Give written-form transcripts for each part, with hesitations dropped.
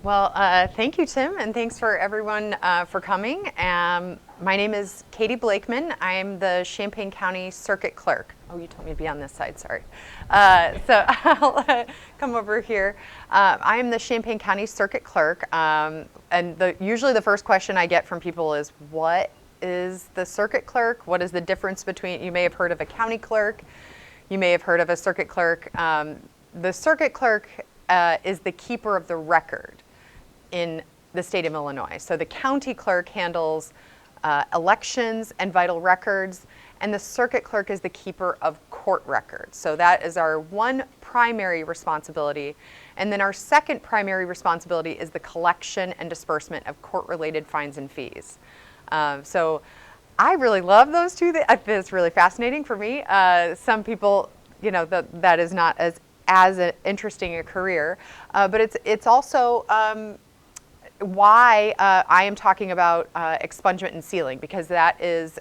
Well, thank you, Tim, and thanks for everyone for coming. My name is Katie Blakeman. I'm the Champaign County Circuit Clerk. Oh, you told me to be on this side, sorry. So I'll come over here. I am the Champaign County Circuit Clerk, and usually the first question I get from people is, what is the Circuit Clerk? What is the difference between, you may have heard of a county clerk, you may have heard of a circuit clerk. The Circuit Clerk is the keeper of the record in the state of Illinois. So the county clerk handles elections and vital records, and the circuit clerk is the keeper of court records. So that is our one primary responsibility. And then our second primary responsibility is the collection and disbursement of court-related fines and fees. So I really love those two. It's really fascinating for me. Some people, that is not as interesting a career, but it's also why I am talking about expungement and sealing, because that is,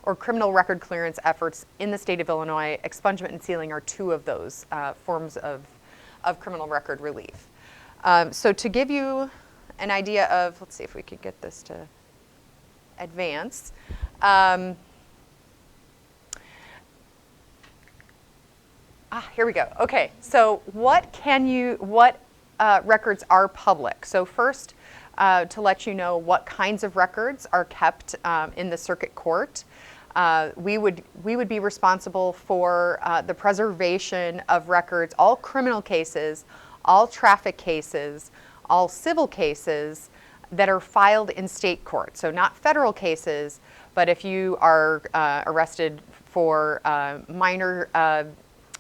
or criminal record clearance efforts in the state of Illinois. Expungement and sealing are two of those forms of criminal record relief. So to give you an idea of, let's see if we could get this to advance. Here we go. Okay, so what records are public? So first, to let you know what kinds of records are kept in the circuit court, we would be responsible for the preservation of records, all criminal cases, all traffic cases, all civil cases that are filed in state court. So not federal cases, but if you are arrested for minor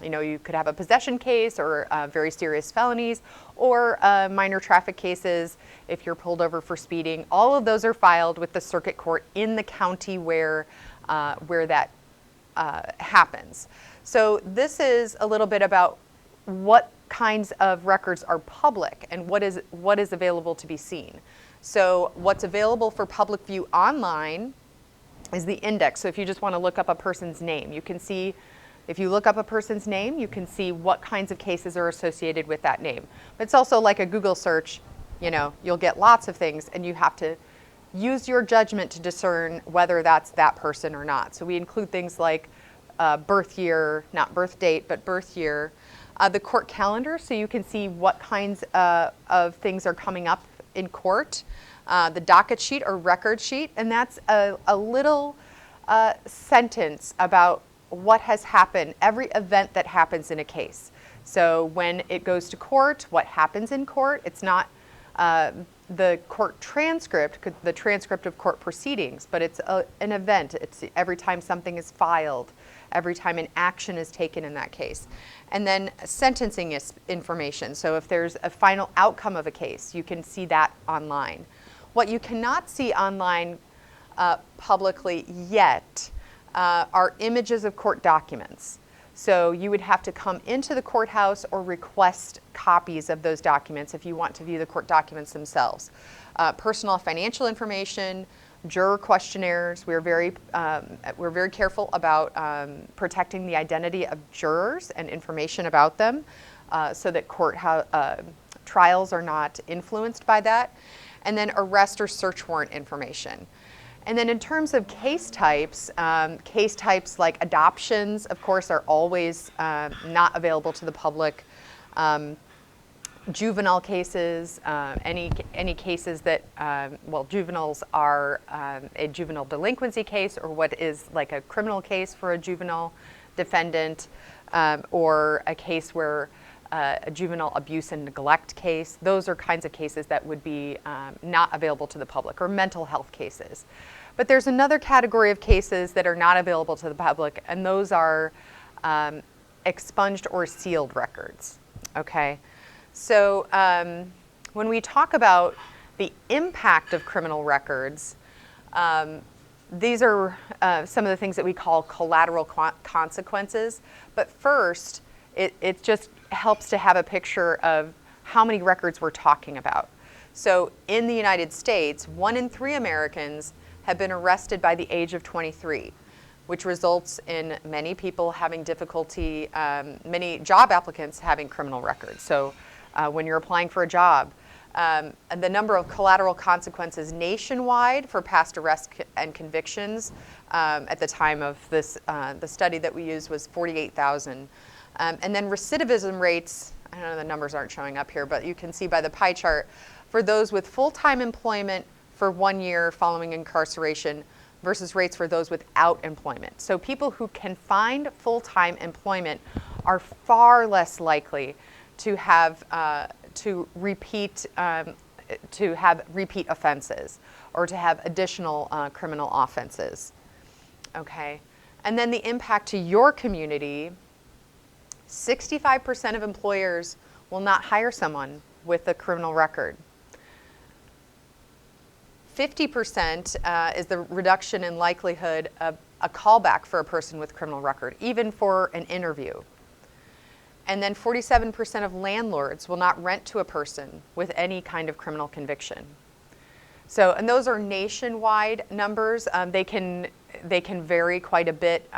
you could have a possession case or very serious felonies, or minor traffic cases if you're pulled over for speeding. All of those are filed with the circuit court in the county where that happens. So this is a little bit about what kinds of records are public and what is available to be seen. So what's available for public view online is the index. So if you just want to look up a person's name, you can see. If you look up a person's name, you can see what kinds of cases are associated with that name. But it's also like a Google search, you'll get lots of things, and you have to use your judgment to discern whether that's that person or not. So we include things like birth year, not birth date, but birth year, the court calendar, so you can see what kinds of things are coming up in court, the docket sheet or record sheet, and that's a little sentence about what has happened, every event that happens in a case. So when it goes to court, what happens in court? It's not the court transcript, the transcript of court proceedings, but it's an event. It's every time something is filed, every time an action is taken in that case. And then sentencing information. So if there's a final outcome of a case, you can see that online. What you cannot see online publicly yet are images of court documents. So you would have to come into the courthouse or request copies of those documents if you want to view the court documents themselves. Personal financial information, juror questionnaires. We're very careful about protecting the identity of jurors and information about them so that trials are not influenced by that. And then arrest or search warrant information. And then in terms of case types like adoptions, of course, are always not available to the public. Juvenile cases, any cases that, juveniles are a juvenile delinquency case or what is like a criminal case for a juvenile defendant, or a case where a juvenile abuse and neglect case. Those are kinds of cases that would be not available to the public, or mental health cases. But there's another category of cases that are not available to the public, and those are expunged or sealed records. Okay, so when we talk about the impact of criminal records, these are some of the things that we call collateral consequences. But first, it just helps to have a picture of how many records we're talking about. So in the United States, 1 in 3 Americans have been arrested by the age of 23, which results in many people having difficulty, many job applicants having criminal records. So when you're applying for a job, And the number of collateral consequences nationwide for past arrests and convictions at the time of this, the study that we used was 48,000. And then recidivism rates, I know the numbers aren't showing up here, but you can see by the pie chart, for those with full-time employment for 1 year following incarceration versus rates for those without employment. So people who can find full-time employment are far less likely to have repeat offenses or to have additional criminal offenses. Okay, and then the impact to your community. 65% of employers will not hire someone with a criminal record. 50% is the reduction in likelihood of a callback for a person with criminal record, even for an interview. And then 47% of landlords will not rent to a person with any kind of criminal conviction. So, and those are nationwide numbers. They can vary quite a bit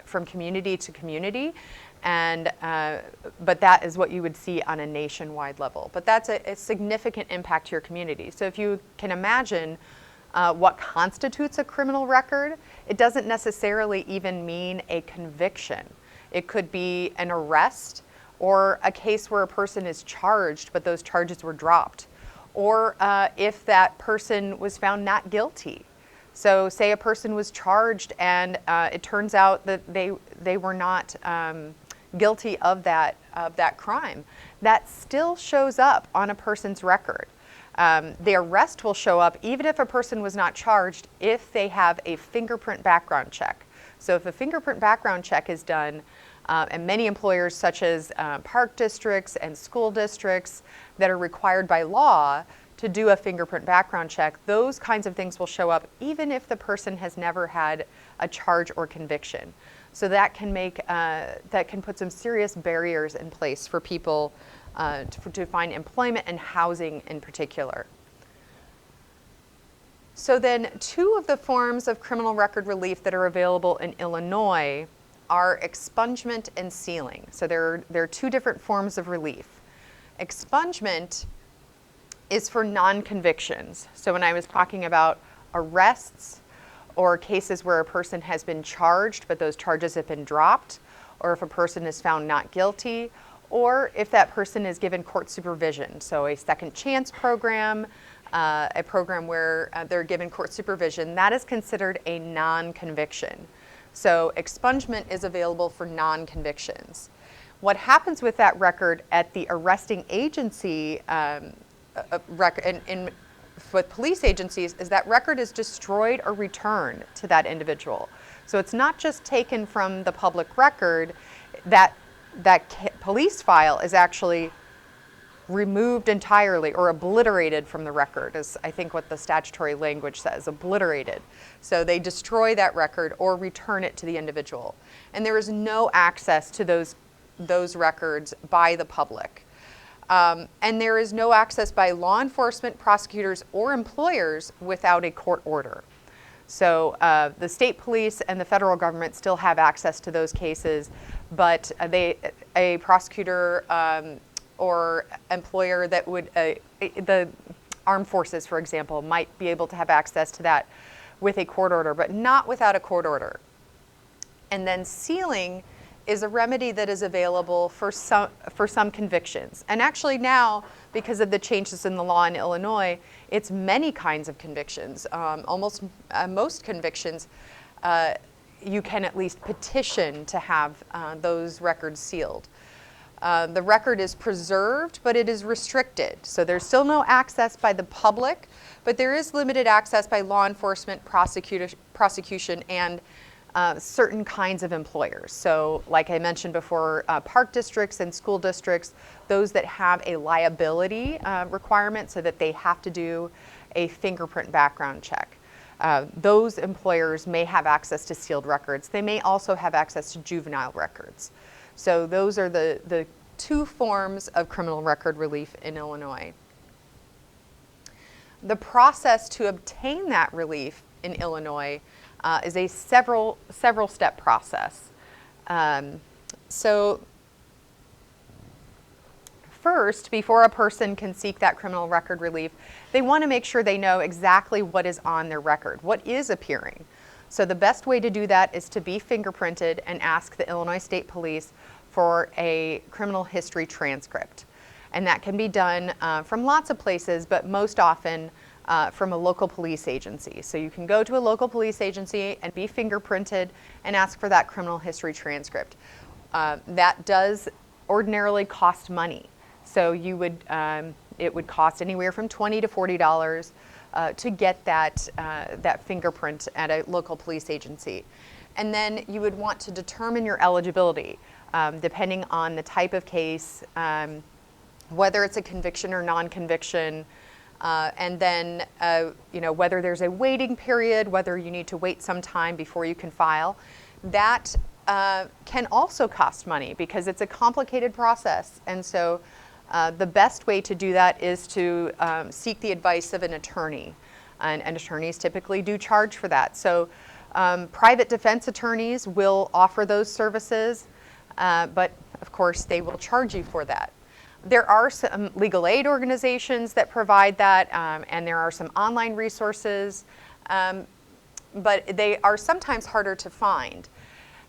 from community to community. And, but that is what you would see on a nationwide level. But that's a significant impact to your community. So if you can imagine what constitutes a criminal record, it doesn't necessarily even mean a conviction. It could be an arrest or a case where a person is charged, but those charges were dropped. Or if that person was found not guilty. So say a person was charged and it turns out that they were not guilty of that crime. That still shows up on a person's record. The arrest will show up even if a person was not charged if they have a fingerprint background check. So if a fingerprint background check is done, and many employers such as park districts and school districts that are required by law to do a fingerprint background check, those kinds of things will show up even if the person has never had a charge or conviction. So that can put some serious barriers in place for people to find employment and housing in particular. So then 2 of the forms of criminal record relief that are available in Illinois are expungement and sealing. So there are 2 different forms of relief. Expungement is for non-convictions. So when I was talking about arrests or cases where a person has been charged but those charges have been dropped, or if a person is found not guilty, or if that person is given court supervision. So a second chance program, a program where they're given court supervision, that is considered a non-conviction. So expungement is available for non-convictions. What happens with that record at the arresting agency with police agencies is that record is destroyed or returned to that individual. So it's not just taken from the public record, that police file is actually removed entirely or obliterated from the record, is I think what the statutory language says, obliterated. So they destroy that record or return it to the individual. And there is no access to those records by the public. And there is no access by law enforcement, prosecutors, or employers without a court order. So the state police and the federal government still have access to those cases, but a prosecutor or employer that would, the armed forces, for example, might be able to have access to that with a court order, but not without a court order. And then sealing is a remedy that is available for some convictions. And actually now, because of the changes in the law in Illinois, it's many kinds of convictions. Almost most convictions, you can at least petition to have those records sealed. The record is preserved, but it is restricted. So there's still no access by the public, but there is limited access by law enforcement, prosecution, and certain kinds of employers. So like I mentioned before, park districts and school districts, those that have a liability requirement so that they have to do a fingerprint background check. Those employers may have access to sealed records. They may also have access to juvenile records. So those are the 2 forms of criminal record relief in Illinois. The process to obtain that relief in Illinois is a several step process. So first, before a person can seek that criminal record relief, they want to make sure they know exactly what is on their record, what is appearing. So the best way to do that is to be fingerprinted and ask the Illinois State Police for a criminal history transcript. And that can be done from lots of places, but most often from a local police agency. So you can go to a local police agency and be fingerprinted and ask for that criminal history transcript. That does ordinarily cost money. So you would, it would cost anywhere from $20 to $40 to get that fingerprint at a local police agency. And then you would want to determine your eligibility, depending on the type of case, whether it's a conviction or non-conviction, and then whether there's a waiting period, whether you need to wait some time before you can file. That can also cost money because it's a complicated process. And so the best way to do that is to seek the advice of an attorney. And attorneys typically do charge for that. So private defense attorneys will offer those services, but of course they will charge you for that. There are some legal aid organizations that provide that, and there are some online resources, but they are sometimes harder to find.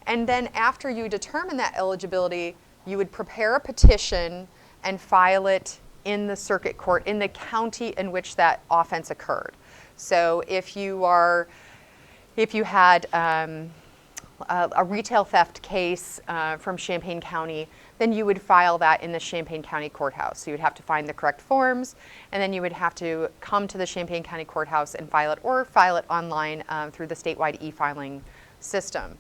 And then after you determine that eligibility, you would prepare a petition and file it in the circuit court in the county in which that offense occurred. So if you had a retail theft case from Champaign County, then you would file that in the Champaign County Courthouse. So you'd have to find the correct forms, and then you would have to come to the Champaign County Courthouse and file it, or file it online through the statewide e-filing system.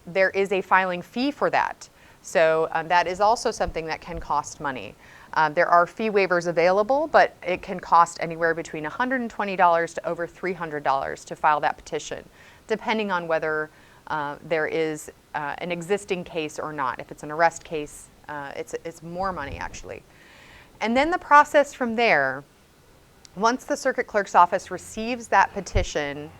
There is a filing fee for that. So that is also something that can cost money. There are fee waivers available, but it can cost anywhere between $120 to over $300 to file that petition, depending on whether there is an existing case or not. If it's an arrest case, it's more money actually. And then the process from there, once the circuit clerk's office receives that petition,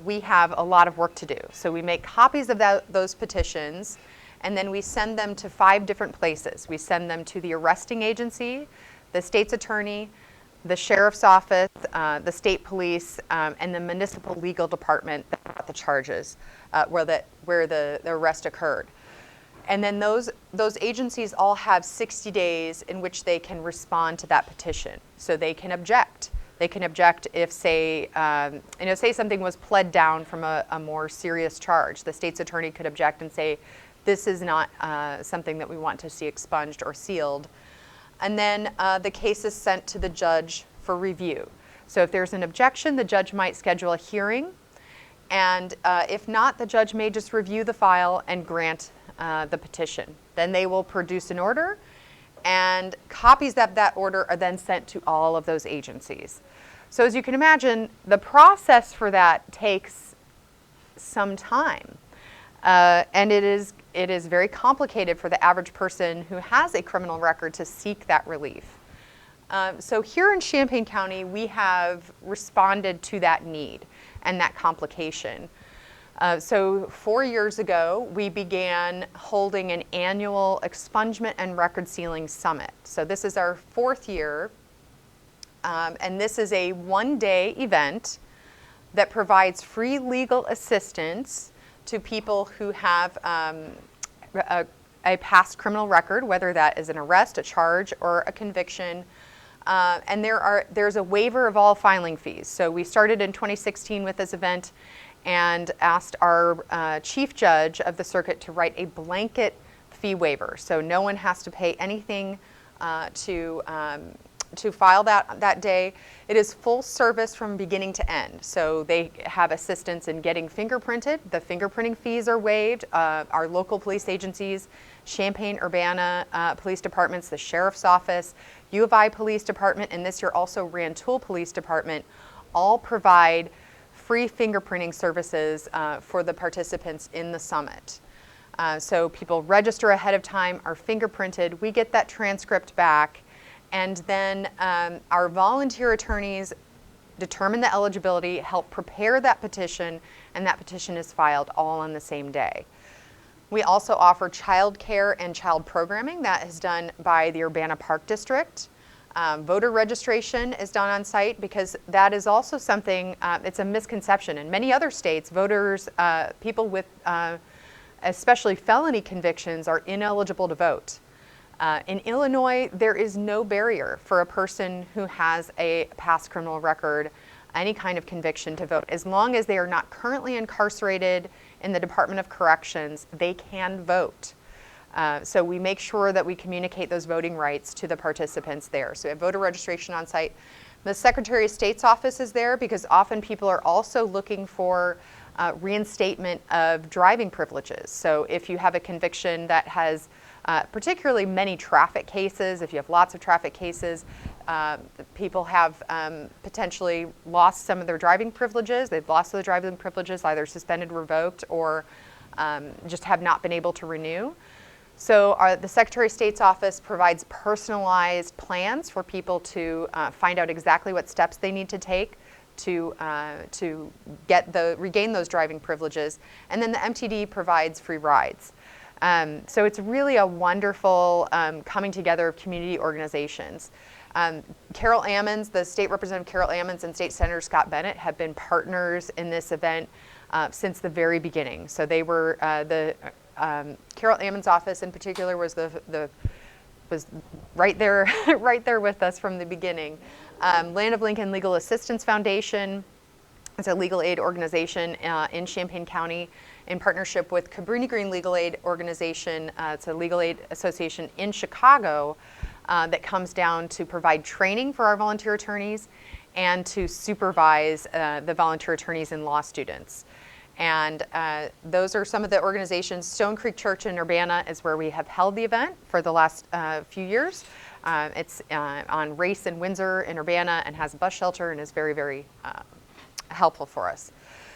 we have a lot of work to do. So we make copies of those petitions, and then we send them to 5 different places. We send them to the arresting agency, the state's attorney, the sheriff's office, the state police, and the municipal legal department that brought the charges, where the arrest occurred. And then those agencies all have 60 days in which they can respond to that petition. So they can object. They can object if, say something was pled down from a more serious charge. The state's attorney could object and say, this is not something that we want to see expunged or sealed. And then the case is sent to the judge for review. So if there's an objection, the judge might schedule a hearing. And if not, the judge may just review the file and grant the petition. Then they will produce an order, and copies of that order are then sent to all of those agencies. So as you can imagine, the process for that takes some time. And it is very complicated for the average person who has a criminal record to seek that relief. So here in Champaign County, we have responded to that need and that complication. So 4 years ago, we began holding an annual expungement and record sealing summit. So this is our 4th year, and this is a one-day event that provides free legal assistance to people who have a past criminal record, whether that is an arrest, a charge, or a conviction. And there's a waiver of all filing fees. So we started in 2016 with this event and asked our chief judge of the circuit to write a blanket fee waiver. So no one has to pay anything to file that day. It is full service from beginning to end. So they have assistance in getting fingerprinted. The fingerprinting fees are waived. Our local police agencies, Champaign, Urbana police departments, the sheriff's office, U of I Police Department, and this year also Rantoul Police Department, all provide free fingerprinting services for the participants in the summit. So people register ahead of time, are fingerprinted, we get that transcript back, and then our volunteer attorneys determine the eligibility, help prepare that petition, and that petition is filed all on the same day. We also offer child care and child programming that is done by the Urbana Park District. Voter registration is done on site because that is also something, it's a misconception. In many other states, voters, people with especially felony convictions are ineligible to vote. In Illinois, there is no barrier for a person who has a past criminal record, any kind of conviction, to vote. As long as they are not currently incarcerated in the Department of Corrections, they can vote. So we make sure that we communicate those voting rights to the participants there. So we have voter registration on site. The Secretary of State's office is there because often people are also looking for reinstatement of driving privileges. So if you have a conviction that has particularly many traffic cases, if you have lots of traffic cases, people have potentially lost some of their driving privileges. They've lost those driving privileges, either suspended, revoked, or just have not been able to renew. So the Secretary of State's office provides personalized plans for people to find out exactly what steps they need to take to regain those driving privileges. And then the MTD provides free rides. So it's really a wonderful coming together of community organizations. Carol Ammons, the State Representative Carol Ammons and State Senator Scott Bennett have been partners in this event since the very beginning. So they were Carol Ammons' office in particular was was right there right there with us from the beginning. Land of Lincoln Legal Assistance Foundation is a legal aid organization in Champaign County in partnership with Cabrini Green Legal Aid Organization. It's a legal aid association in Chicago that comes down to provide training for our volunteer attorneys and to supervise the volunteer attorneys and law students. And those are some of the organizations. Stone Creek Church in Urbana is where we have held the event for the last few years. It's on Race and Windsor in Urbana and has a bus shelter and is very, very helpful for us.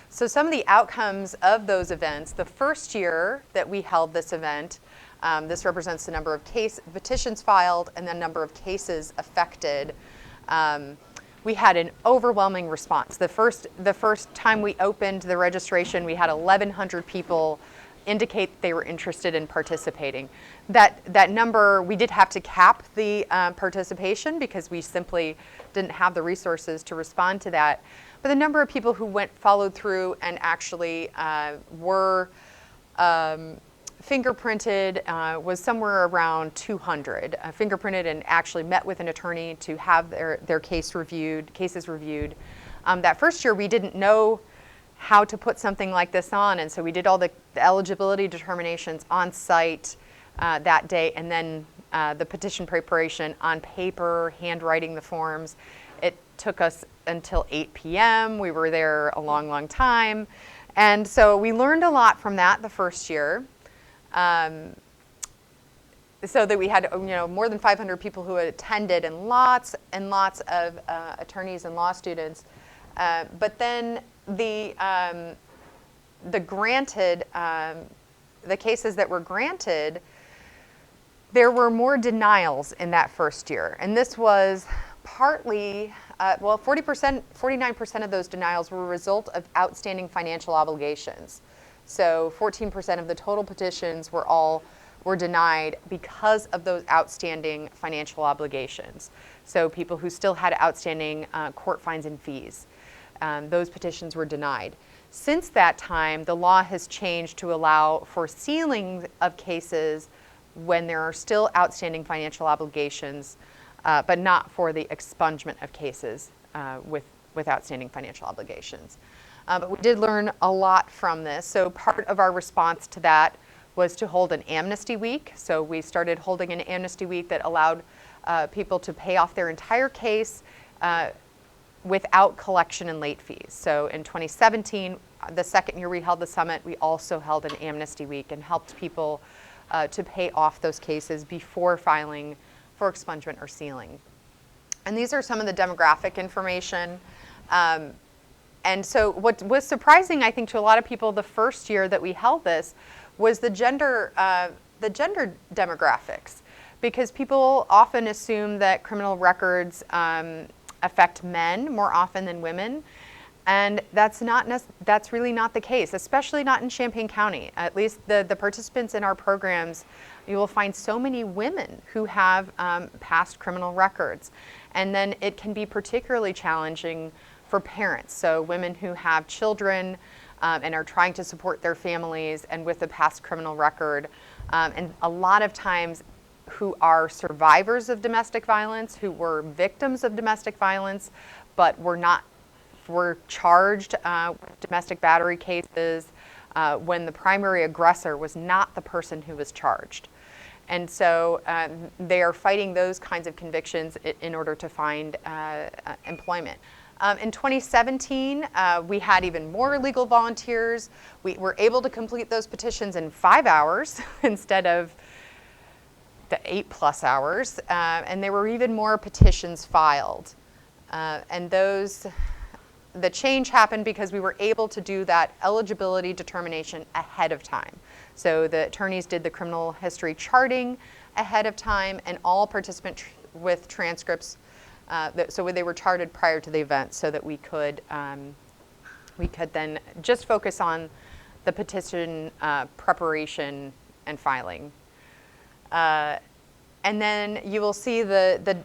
So some of the outcomes of those events, the first year that we held this event, this represents the number of petitions filed and the number of cases affected. We had an overwhelming response. The first time we opened the registration, we had 1,100 people indicate they were interested in participating. That number, we did have to cap the participation because we simply didn't have the resources to respond to that. But the number of people who followed through and actually were fingerprinted was somewhere around 200. Fingerprinted and actually met with an attorney to have their cases reviewed. That first year we didn't know how to put something like this on, and so we did all the eligibility determinations on site that day, and then the petition preparation on paper, handwriting the forms. It took us until 8 p.m. We were there a long, long time. And so we learned a lot from that the first year. So that we had more than 500 people who had attended and lots of attorneys and law students. But then the cases that were granted, there were more denials in that first year. And this was partly, 49% of those denials were a result of outstanding financial obligations. So 14% of the total petitions were denied because of those outstanding financial obligations. So people who still had outstanding court fines and fees, those petitions were denied. Since that time, the law has changed to allow for sealing of cases when there are still outstanding financial obligations, but not for the expungement of cases with outstanding financial obligations. But we did learn a lot from this. So part of our response to that was to hold an amnesty week. So we started holding an amnesty week that allowed people to pay off their entire case without collection and late fees. So in 2017, the second year we held the summit, we also held an amnesty week and helped people to pay off those cases before filing for expungement or sealing. And these are some of the demographic information. And so what was surprising, I think, to a lot of people the first year that we held this was the gender demographics, because people often assume that criminal records affect men more often than women. And that's really not the case, especially not in Champaign County. At least the participants in our programs, you will find so many women who have past criminal records. And then it can be particularly challenging for parents. So women who have children and are trying to support their families and with a past criminal record. And a lot of times who are survivors of domestic violence, who were victims of domestic violence, but were charged with domestic battery cases when the primary aggressor was not the person who was charged. And so they are fighting those kinds of convictions in order to find employment. In 2017, we had even more legal volunteers. We were able to complete those petitions in 5 hours instead of the 8+ hours. And there were even more petitions filed. And the change happened because we were able to do that eligibility determination ahead of time. So the attorneys did the criminal history charting ahead of time, and all participants with transcripts, so they were charted prior to the event, so that we could then just focus on the petition preparation and filing. And then you will see the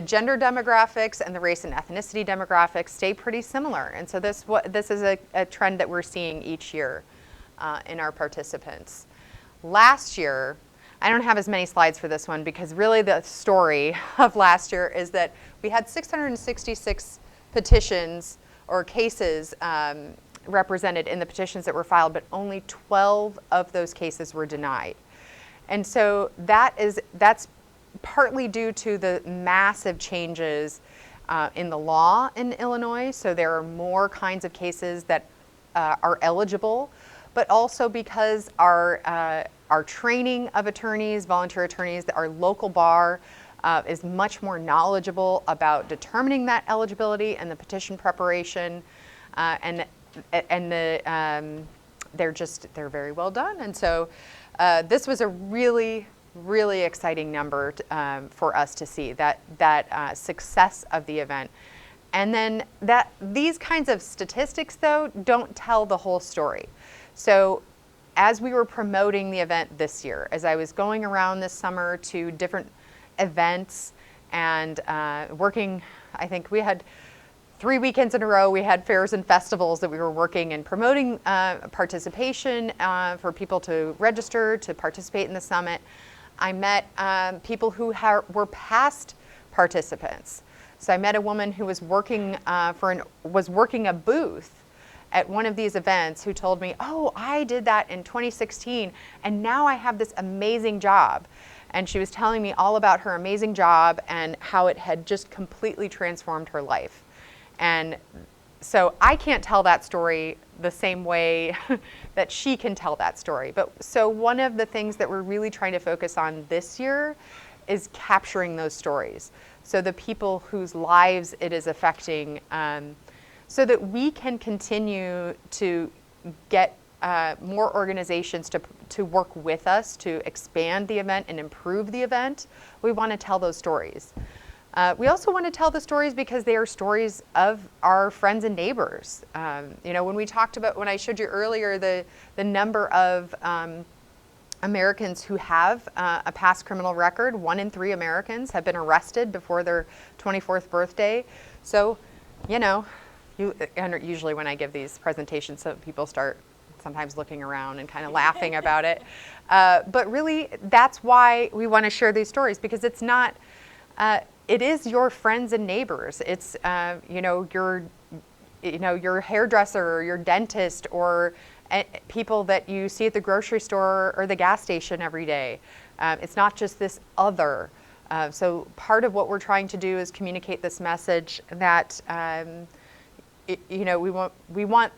gender demographics and the race and ethnicity demographics stay pretty similar. And so this is a trend that we're seeing each year in our participants. Last year, I don't have as many slides for this one because really the story of last year is that we had 666 petitions or cases represented in the petitions that were filed, but only 12 of those cases were denied. And so that's partly due to the massive changes in the law in Illinois. So there are more kinds of cases that are eligible, but also because our training of attorneys, volunteer attorneys, our local bar is much more knowledgeable about determining that eligibility and the petition preparation, and they're very well done. And so this was a really exciting number for us to see, that success of the event. And then these kinds of statistics, though, don't tell the whole story. So as we were promoting the event this year, as I was going around this summer to different events and working, I think we had 3 weekends in a row, we had fairs and festivals that we were working and promoting participation for people to register to participate in the summit. I met people who were past participants. So I met a woman who was working working a booth at one of these events who told me, "Oh, I did that in 2016, and now I have this amazing job." And she was telling me all about her amazing job and how it had just completely transformed her life. And so I can't tell that story the same way that she can tell that story. But so one of the things that we're really trying to focus on this year is capturing those stories. So the people whose lives it is affecting, so that we can continue to get more organizations to work with us to expand the event and improve the event. We want to tell those stories. We also want to tell the stories because they are stories of our friends and neighbors. When I showed you earlier the number of Americans who have a past criminal record, 1 in 3 Americans have been arrested before their 24th birthday. So, and usually when I give these presentations, so people start sometimes looking around and kind of laughing about it. But really, that's why we want to share these stories, because it's not, it is your friends and neighbors. It's, your hairdresser or your dentist or people that you see at the grocery store or the gas station every day. It's not just this other. So part of what we're trying to do is communicate this message that, we want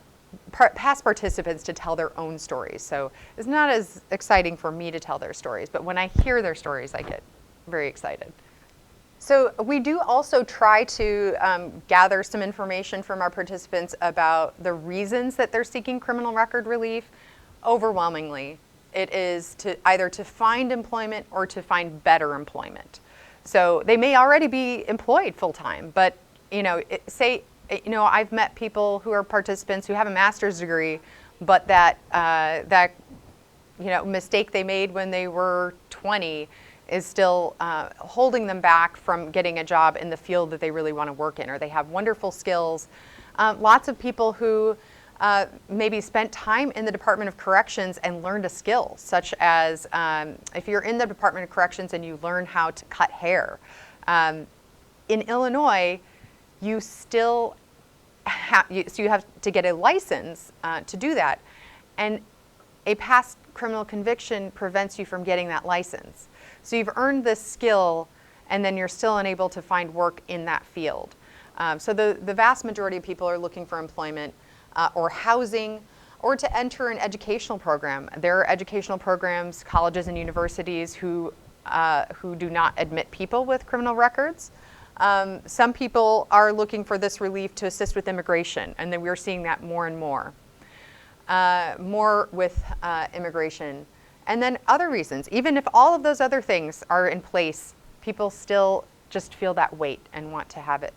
past participants to tell their own stories. So it's not as exciting for me to tell their stories, but when I hear their stories, I get very excited. So we do also try to gather some information from our participants about the reasons that they're seeking criminal record relief. Overwhelmingly, it is either to find employment or to find better employment. So they may already be employed full-time, but say you know, I've met people who are participants who have a master's degree, but that you know, mistake they made when they were 20 is still holding them back from getting a job in the field that they really want to work in, or they have wonderful skills. Lots of people who maybe spent time in the Department of Corrections and learned a skill, such as if you're in the Department of Corrections and you learn how to cut hair. In Illinois, you still so you have to get a license to do that. And a past criminal conviction prevents you from getting that license. So you've earned this skill, and then you're still unable to find work in that field. So the vast majority of people are looking for employment or housing, or to enter an educational program. There are educational programs, colleges and universities who do not admit people with criminal records. Some people are looking for this relief to assist with immigration, and then we're seeing that more and more. More with immigration. And then other reasons, even if all of those other things are in place, people still just feel that weight and want to have it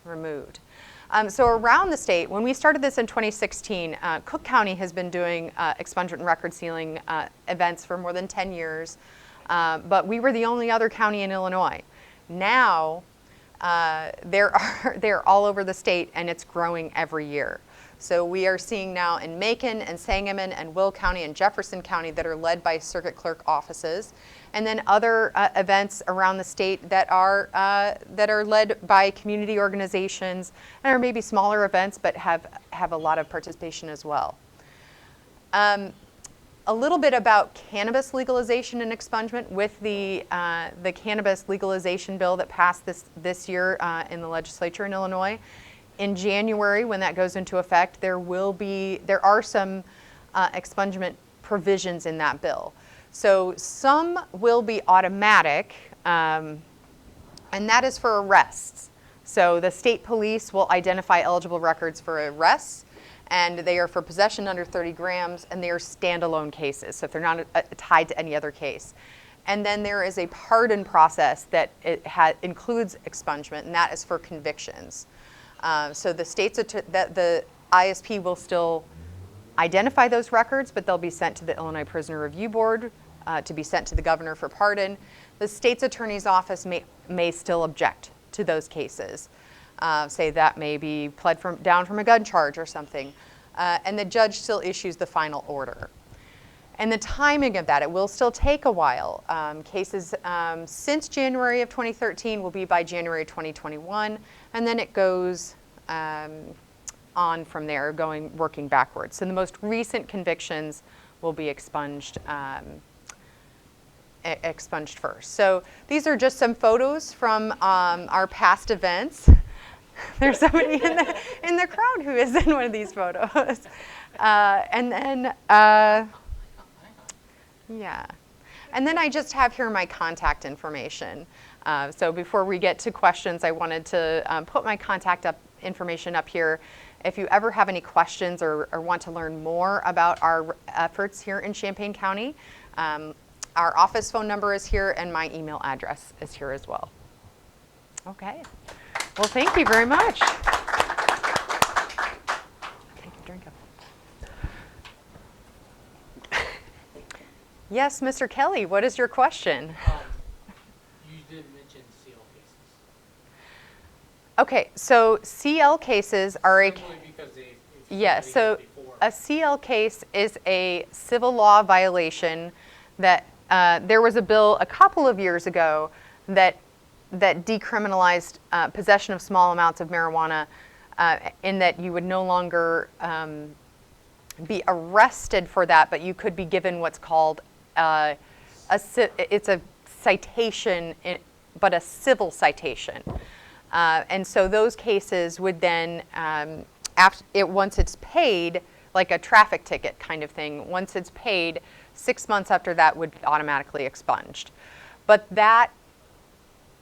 removed. So around the state, when we started this in 2016, Cook County has been doing expungement and record sealing events for more than 10 years, but we were the only other county in Illinois. Now, they're all over the state, and it's growing every year. So we are seeing now in Macon and Sangamon and Will County and Jefferson County that are led by Circuit Clerk offices, and then other events around the state that are led by community organizations and are maybe smaller events but have a lot of participation as well. A little bit about cannabis legalization and expungement with the cannabis legalization bill that passed this year in the legislature in Illinois. In January, when that goes into effect, there are some expungement provisions in that bill. So some will be automatic, and that is for arrests. So the state police will identify eligible records for arrests, and they are for possession under 30 grams, and they are standalone cases, so if they're not tied to any other case. And then there is a pardon process that includes expungement, and that is for convictions. So the the ISP will still identify those records, but they'll be sent to the Illinois Prisoner Review Board to be sent to the governor for pardon. The state's attorney's office may still object to those cases, say that may be pled down from a gun charge or something, and the judge still issues the final order. And the timing of that, it will still take a while. Cases since January of 2013 will be by January 2021, and then it goes on from there, working backwards. So the most recent convictions will be expunged first. So these are just some photos from our past events. There's somebody in the crowd who is in one of these photos. And then, yeah. And then I just have here my contact information. So before we get to questions, I wanted to put my contact information up here. If you ever have any questions or want to learn more about our efforts here in Champaign County, our office phone number is here and my email address is here as well. Okay. Well, thank you very much. Take a drink of. Yes, Mr. Kelly, what is your question? You did mention CL cases. Okay, so CL cases are so a CL case is a civil law violation that there was a bill a couple of years ago that decriminalized possession of small amounts of marijuana, in that you would no longer be arrested for that, but you could be given what's called it's a citation, but a civil citation. And so those cases would then, once it's paid, like a traffic ticket kind of thing, once it's paid, 6 months after that would be automatically expunged. But that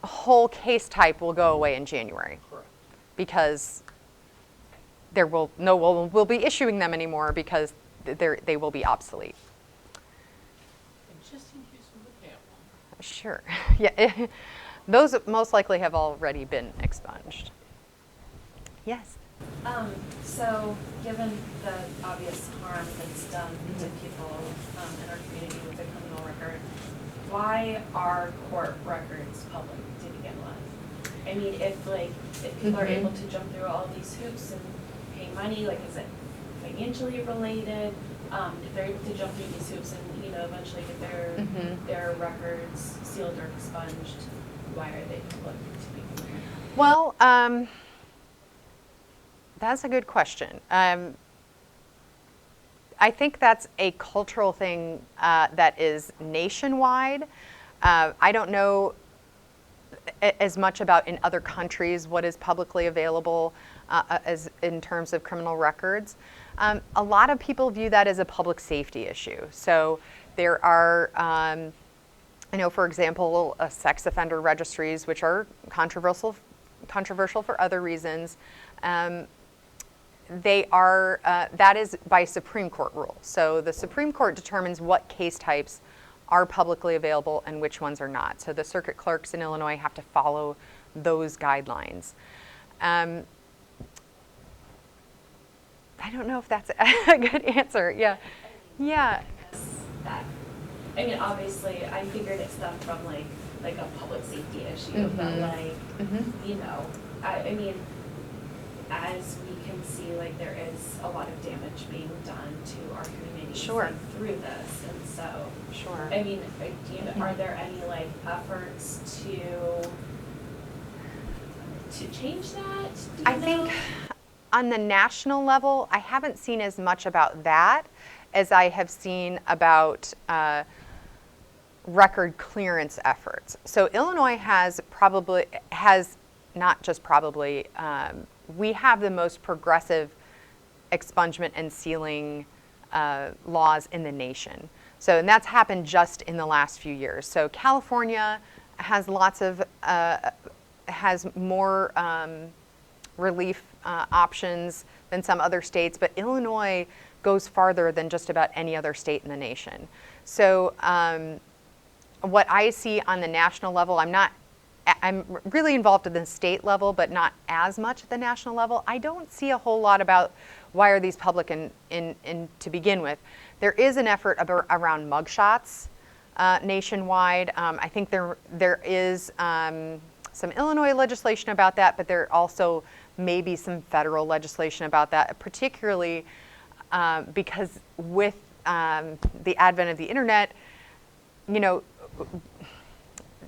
whole case type will go away in January. Correct. Because we'll be issuing them anymore because they will be obsolete. And just in case we look at one. Sure. Yeah. Those most likely have already been expunged. Yes. So given the obvious harm that's done to people in our community with the criminal record, why are court records public to begin with? I mean, if people are able to jump through all these hoops and pay money, like, is it financially related? If they're able to jump through these hoops and, you know, eventually get their records sealed or expunged, why are they public to begin with? Well, that's a good question. I think that's a cultural thing that is nationwide. I don't know as much about in other countries what is publicly available as in terms of criminal records. A lot of people view that as a public safety issue. So there are, I know, for example, sex offender registries, which are controversial for other reasons. They are, that is by Supreme Court rule. So the Supreme Court determines what case types are publicly available and which ones are not. So the circuit clerks in Illinois have to follow those guidelines. I don't know if that's a good answer. Yeah. Yeah. I mean, obviously, I figured it stemmed from like a public safety issue, but like, you know, I mean, as we can see, like there is a lot of damage being done to our community like, through this, and so. I mean, are there any like efforts to change that? I think on the national level, I haven't seen as much about that as I have seen about record clearance efforts. So Illinois we have the most progressive expungement and sealing laws in the nation. So, and that's happened just in the last few years. So California has has more relief options than some other states, but Illinois goes farther than just about any other state in the nation. So what I see on the national level, I'm really involved at the state level, but not as much at the national level. I don't see a whole lot about why are these public in to begin with. There is an effort around mugshots nationwide. I think there is some Illinois legislation about that, but there also may be some federal legislation about that, particularly because with the advent of the internet, you know,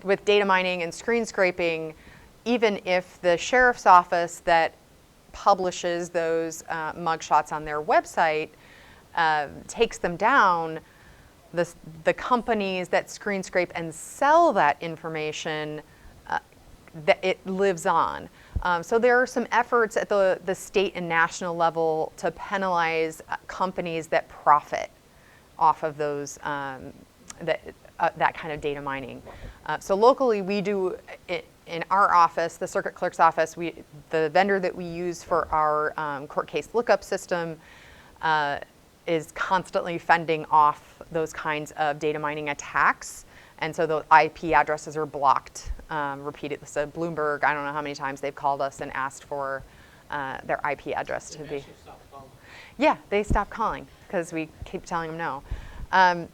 with data mining and screen scraping, even if the sheriff's office that publishes those mugshots on their website takes them down, the companies that screen scrape and sell that information, that it lives on. So there are some efforts at the state and national level to penalize companies that profit off of those that kind of data mining. So locally, we do in our office, the circuit clerk's office, the vendor that we use for our court case lookup system is constantly fending off those kinds of data mining attacks. And so the IP addresses are blocked repeatedly. So Bloomberg, I don't know how many times they've called us and asked for their IP address to be. Yeah, they stopped calling because we keep telling them no.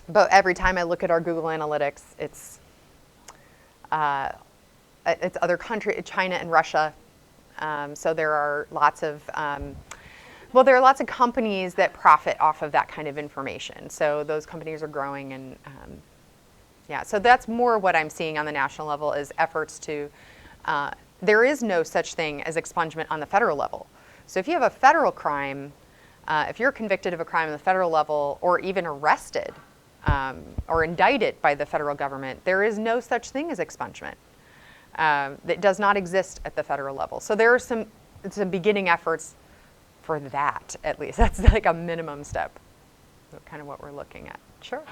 But every time I look at our Google Analytics, it's other countries, China and Russia. So there are lots of companies that profit off of that kind of information. So those companies are growing, and yeah. So that's more what I'm seeing on the national level is efforts to. There is no such thing as expungement on the federal level. So if you have a federal crime, if you're convicted of a crime on the federal level, or even arrested. Or indicted by the federal government, there is no such thing as expungement. That does not exist at the federal level. So there are some beginning efforts for that, at least. That's like a minimum step. That's kind of what we're looking at. Sure.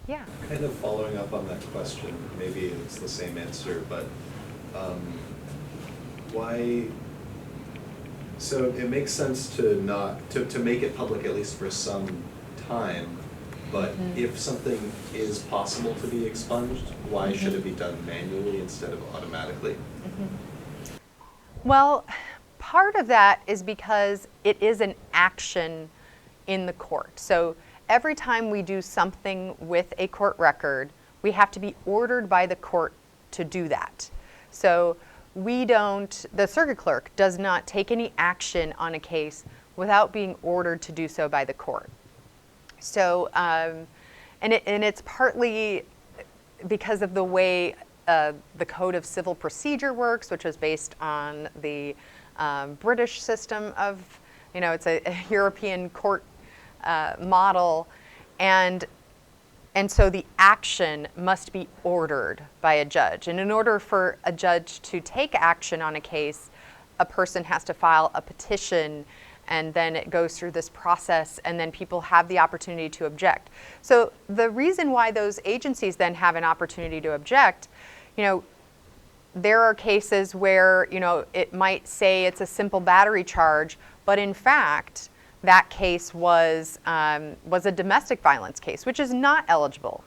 Yeah. Kind of following up on that question, maybe it's the same answer, but why? So it makes sense to make it public at least for some time. But if something is possible to be expunged, why should it be done manually instead of automatically? Well, part of that is because it is an action in the court. So every time we do something with a court record, we have to be ordered by the court to do that. So the circuit clerk does not take any action on a case without being ordered to do so by the court. So, and it's partly because of the way the Code of Civil Procedure works, which is based on the British system of, it's a European court model, and so the action must be ordered by a judge. And in order for a judge to take action on a case, a person has to file a petition, and then it goes through this process, and then people have the opportunity to object. So the reason why those agencies then have an opportunity to object, there are cases where, it might say it's a simple battery charge, but in fact, that case was a domestic violence case, which is not eligible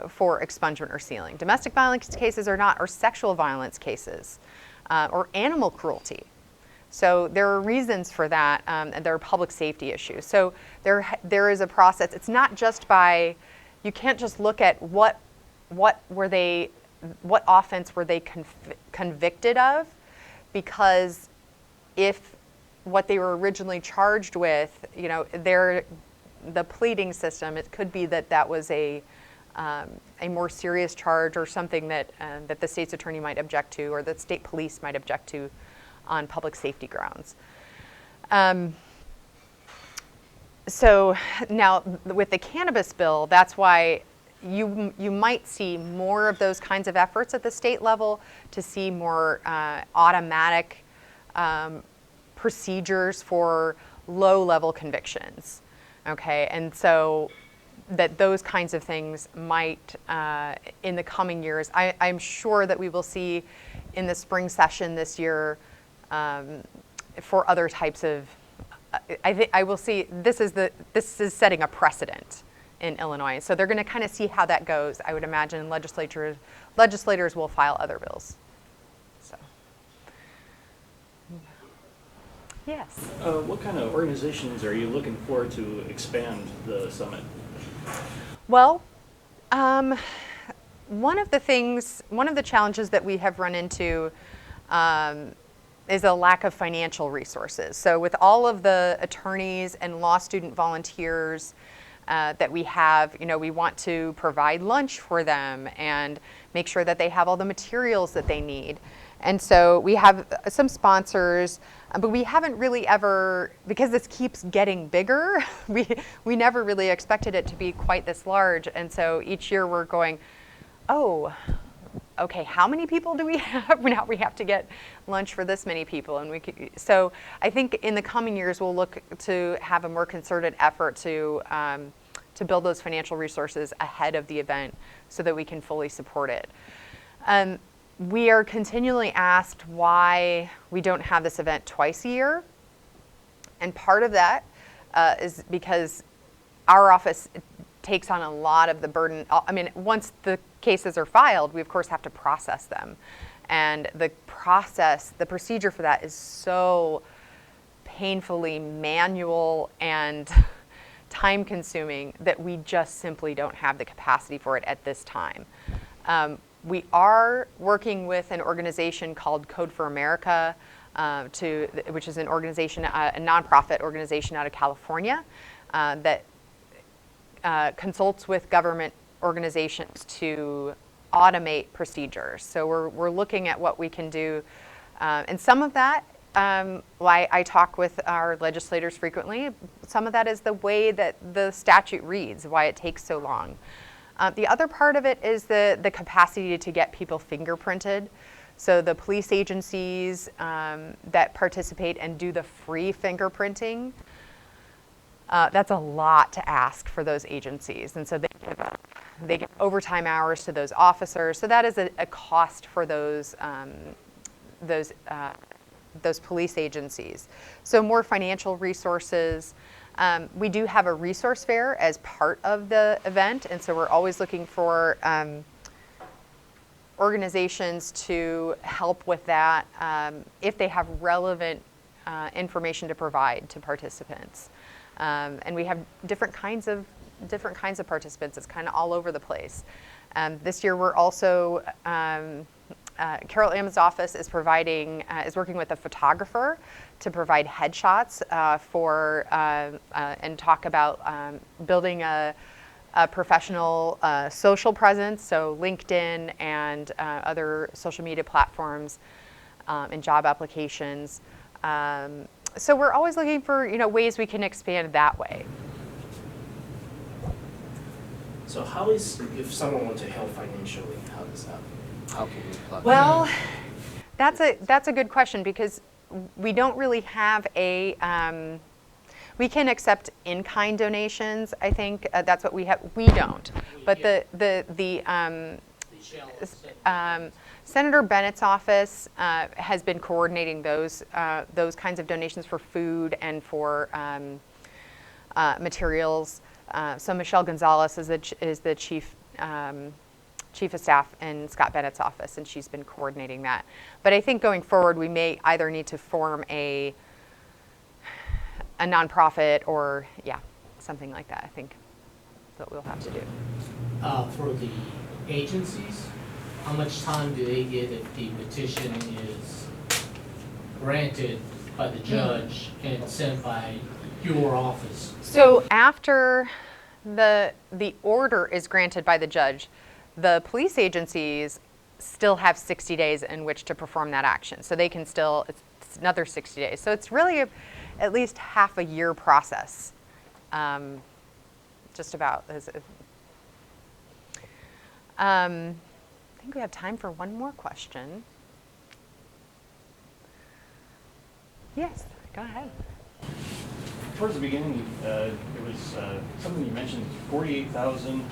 for expungement or sealing. Domestic violence cases are not, or sexual violence cases, or animal cruelty. So there are reasons for that, and there are public safety issues. So there is a process. It's not just you can't just look at what offense were they convicted of, because if what they were originally charged with, the pleading system, it could be that was a more serious charge, or something that the state's attorney might object to, or that state police might object to on public safety grounds. So now with the cannabis bill, that's why you might see more of those kinds of efforts at the state level to see more automatic procedures for low-level convictions, okay? And so that those kinds of things might, in the coming years, I'm sure that we will see in the spring session this year for other types of, I will see, this is setting a precedent in Illinois. So they're going to kind of see how that goes. I would imagine legislators will file other bills. So, yes. What kind of organizations are you looking for to expand the summit? Well, one of the challenges that we have run into is a lack of financial resources. So with all of the attorneys and law student volunteers that we have, we want to provide lunch for them and make sure that they have all the materials that they need. And so we have some sponsors, but we haven't really ever, because this keeps getting bigger, we never really expected it to be quite this large. And so each year we're going, oh, okay, how many people do we have? Now we have to get lunch for this many people. And so I think in the coming years we'll look to have a more concerted effort to build those financial resources ahead of the event so that we can fully support it. We are continually asked why we don't have this event twice a year. And part of that is because our office takes on a lot of the burden. I mean, once the cases are filed, we of course have to process them. And the procedure for that is so painfully manual and time consuming that we just simply don't have the capacity for it at this time. We are working with an organization called Code for America, which is an organization, a nonprofit organization out of California that consults with government organizations to automate procedures. So we're looking at what we can do. And some of that, why I talk with our legislators frequently, some of that is the way that the statute reads, why it takes so long. The other part of it is the capacity to get people fingerprinted. So the police agencies that participate and do the free fingerprinting, that's a lot to ask for those agencies. And so they give overtime hours to those officers. So that is a cost for those police agencies. So more financial resources. We do have a resource fair as part of the event, and so we're always looking for organizations to help with that if they have relevant information to provide to participants. And we have different kinds of participants. It's kind of all over the place. This year we're also, Carol Am's office is working with a photographer to provide headshots and talk about building a professional social presence, so LinkedIn and other social media platforms and job applications. So we're always looking for ways we can expand that way. So how is, if someone wants to help financially, how can we apply? Well, that's a good question, because we don't really have we can accept in-kind donations. I think that's what we have. We don't, but Senator Bennett's office has been coordinating those kinds of donations for food and for materials. So Michelle Gonzalez is the chief of staff in Scott Bennett's office, and she's been coordinating that. But I think going forward, we may either need to form a nonprofit or something like that. I think that we'll have to do. For the agencies, how much time do they get if the petition is granted by the judge and sent by your office? So after the order is granted by the judge, the police agencies still have 60 days in which to perform that action. So they can still, it's another 60 days. So it's really at least half a year process, just about. I think we have time for one more question. Yes, go ahead. Towards the beginning, there was something you mentioned, 48,000.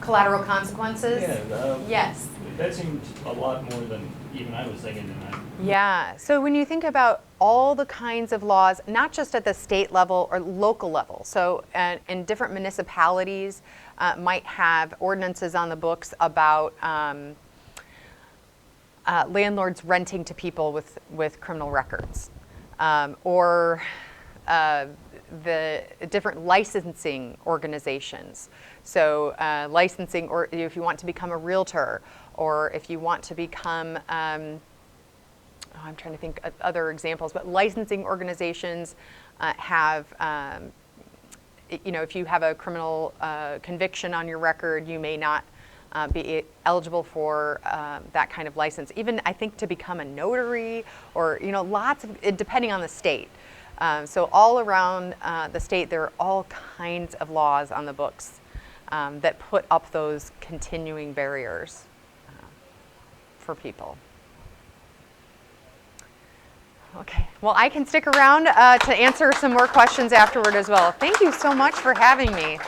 Collateral consequences? Yeah. Yes. That seemed a lot more than even I was thinking. Yeah. So when you think about all the kinds of laws, not just at the state level or local level, so in different municipalities might have ordinances on the books about landlords renting to people with criminal records, or the different licensing organizations. So licensing, or if you want to become a realtor, or if you want to become, I'm trying to think of other examples, but licensing organizations have, if you have a criminal conviction on your record, you may not be eligible for that kind of license. Even, I think, to become a notary, or lots of, depending on the state. So all around the state, there are all kinds of laws on the books that put up those continuing barriers for people. Okay, well, I can stick around to answer some more questions afterward as well. Thank you so much for having me.